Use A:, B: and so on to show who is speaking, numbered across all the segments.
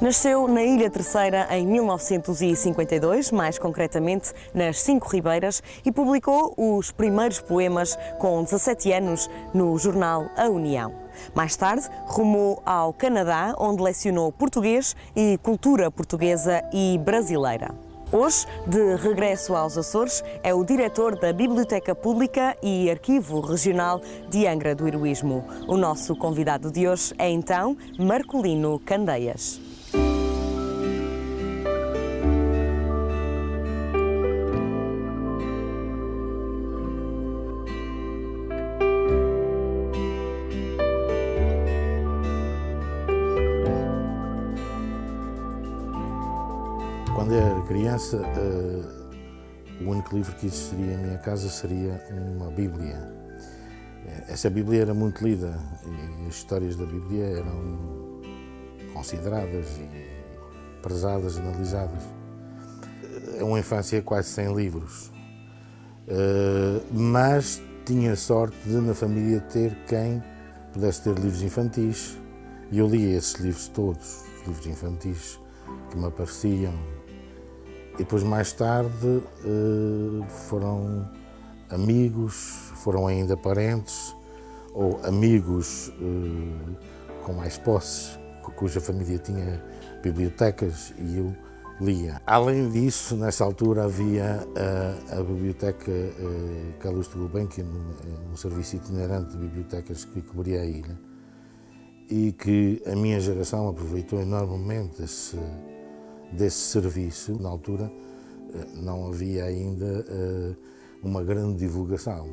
A: Nasceu na Ilha Terceira em 1952, mais concretamente nas Cinco Ribeiras, e publicou os primeiros poemas com 17 anos no jornal A União. Mais tarde, rumou ao Canadá, onde lecionou português e cultura portuguesa e brasileira. Hoje, de regresso aos Açores, é o diretor da Biblioteca Pública e Arquivo Regional de Angra do Heroísmo. O nosso convidado de hoje é então Marcolino Candeias.
B: Quando eu era criança, o único livro que existiria em minha casa seria uma Bíblia. Essa Bíblia era muito lida e as histórias da Bíblia eram consideradas e prezadas, analisadas. É uma infância quase sem livros, mas tinha sorte de na família ter quem pudesse ter livros infantis e eu lia esses livros todos, os livros infantis que me apareciam. E depois, mais tarde, foram amigos, foram ainda parentes, ou amigos com mais posses, cuja família tinha bibliotecas e eu lia. Além disso, nessa altura havia a Biblioteca Carlos de Gulbenkian, um serviço itinerante de bibliotecas que cobria a ilha, e que a minha geração aproveitou enormemente desse serviço. Na altura não havia ainda uma grande divulgação.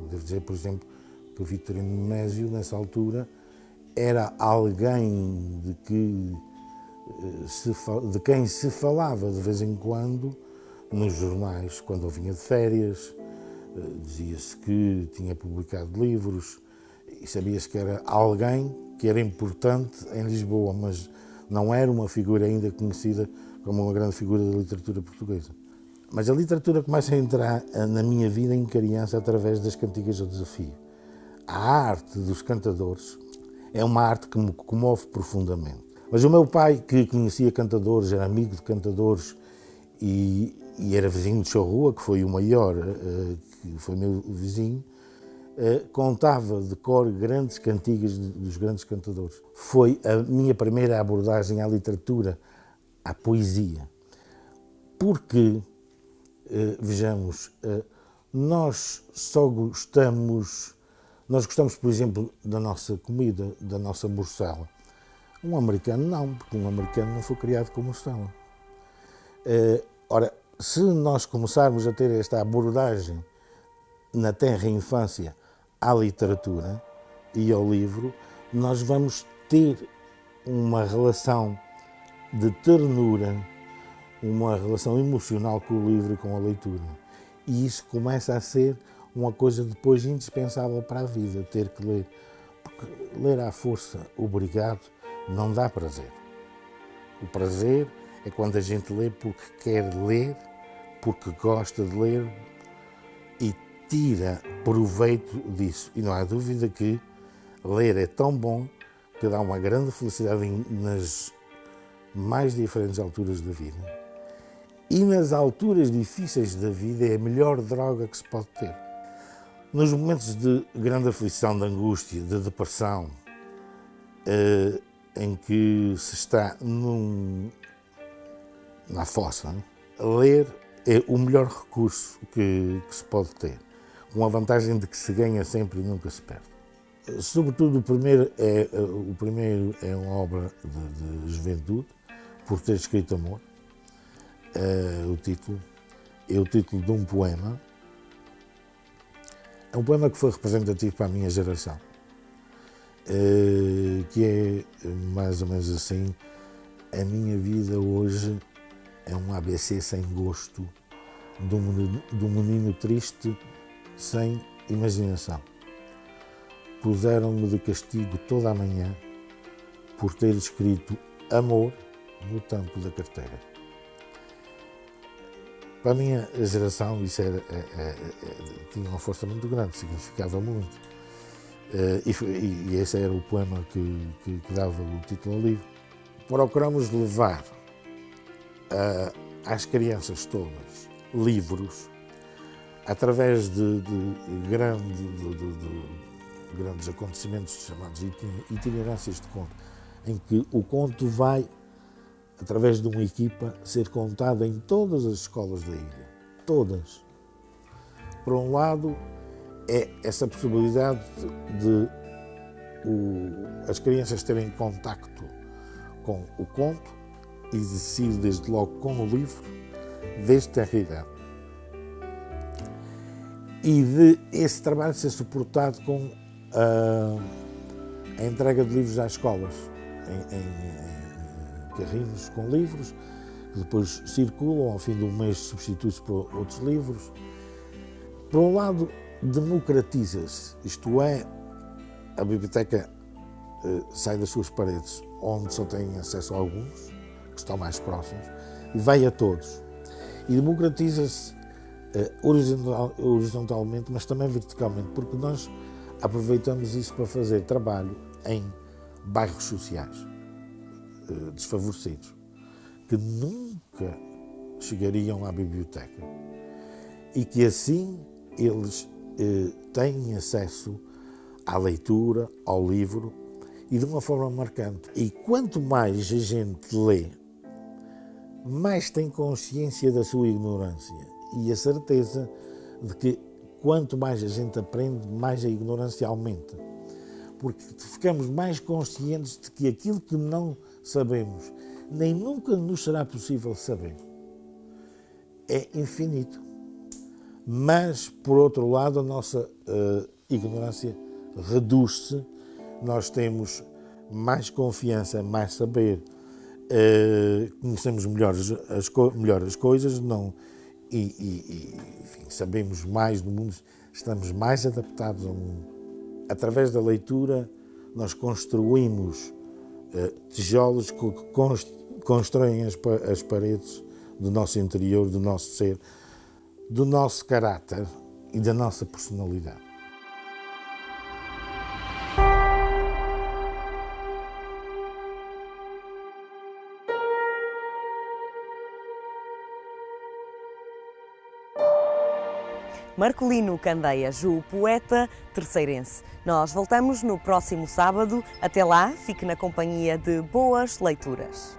B: Devo dizer, por exemplo, que o Vitorino Mésio, nessa altura, era alguém de quem se falava de vez em quando nos jornais, quando eu vinha de férias. Dizia-se que tinha publicado livros e sabia-se que era alguém que era importante em Lisboa, mas não era uma figura ainda conhecida como uma grande figura da literatura portuguesa. Mas a literatura começa a entrar na minha vida em criança através das cantigas do desafio. A arte dos cantadores é uma arte que me comove profundamente. Mas o meu pai, que conhecia cantadores, era amigo de cantadores e era vizinho de Charrua, que foi o maior, que foi meu vizinho, contava de cor grandes cantigas dos grandes cantadores. Foi a minha primeira abordagem à literatura, à poesia. Porque, vejamos, nós gostamos, por exemplo, da nossa comida, da nossa morcela. Um americano não, porque um americano não foi criado com morcela. Ora, se nós começarmos a ter esta abordagem na tenra infância à literatura e ao livro, nós vamos ter uma relação de ternura, uma relação emocional com o livro e com a leitura. E isso começa a ser uma coisa depois indispensável para a vida, ter que ler. Porque ler à força, obrigado, não dá prazer. O prazer é quando a gente lê porque quer ler, porque gosta de ler e tira proveito disso. E não há dúvida que ler é tão bom que dá uma grande felicidade nas mais diferentes alturas da vida. E nas alturas difíceis da vida é a melhor droga que se pode ter. Nos momentos de grande aflição, de angústia, de depressão, em que se está na fossa, ler é o melhor recurso que se pode ter, com a vantagem de que se ganha sempre e nunca se perde. Sobretudo, o primeiro é uma obra de juventude, por ter escrito amor. O título é o título de um poema. É um poema que foi representativo para a minha geração, que é mais ou menos assim: a minha vida hoje é um ABC sem gosto, de um menino triste sem imaginação. Puseram-me de castigo toda a manhã por ter escrito amor no tampo da carteira. Para a minha geração isso tinha uma força muito grande, significava muito. E esse era o poema que dava o título ao livro. procuramos levar às crianças todas livros através de grandes acontecimentos chamados itinerâncias de conto, em que o conto vai, através de uma equipa, ser contado em todas as escolas da ilha. Todas. Por um lado, é essa possibilidade de as crianças terem contacto com o conto e de se ir desde logo com o livro, desde tenra idade. E de esse trabalho ser suportado com a entrega de livros às escolas, em carrinhos com livros, que depois circulam, ao fim do mês substituem-se por outros livros. Por um lado, democratiza-se, isto é, a biblioteca sai das suas paredes, onde só têm acesso a alguns, que estão mais próximos, e vai a todos. E democratiza-se horizontalmente, mas também verticalmente, porque nós aproveitamos isso para fazer trabalho em bairros sociais desfavorecidos, que nunca chegariam à biblioteca e que assim eles têm acesso à leitura, ao livro, e de uma forma marcante. E quanto mais a gente lê, mais tem consciência da sua ignorância e a certeza de que quanto mais a gente aprende, mais a ignorância aumenta. Porque ficamos mais conscientes de que aquilo que não sabemos, nem nunca nos será possível saber, é infinito. Mas, por outro lado, a nossa ignorância reduz-se, nós temos mais confiança, mais saber, conhecemos melhor as coisas, enfim, sabemos mais do mundo, estamos mais adaptados ao mundo. Através da leitura, nós construímos tijolos que constroem as paredes do nosso interior, do nosso ser, do nosso caráter e da nossa personalidade.
A: Marcolino Candeias, o poeta terceirense. Nós voltamos no próximo sábado. Até lá, fique na companhia de boas leituras.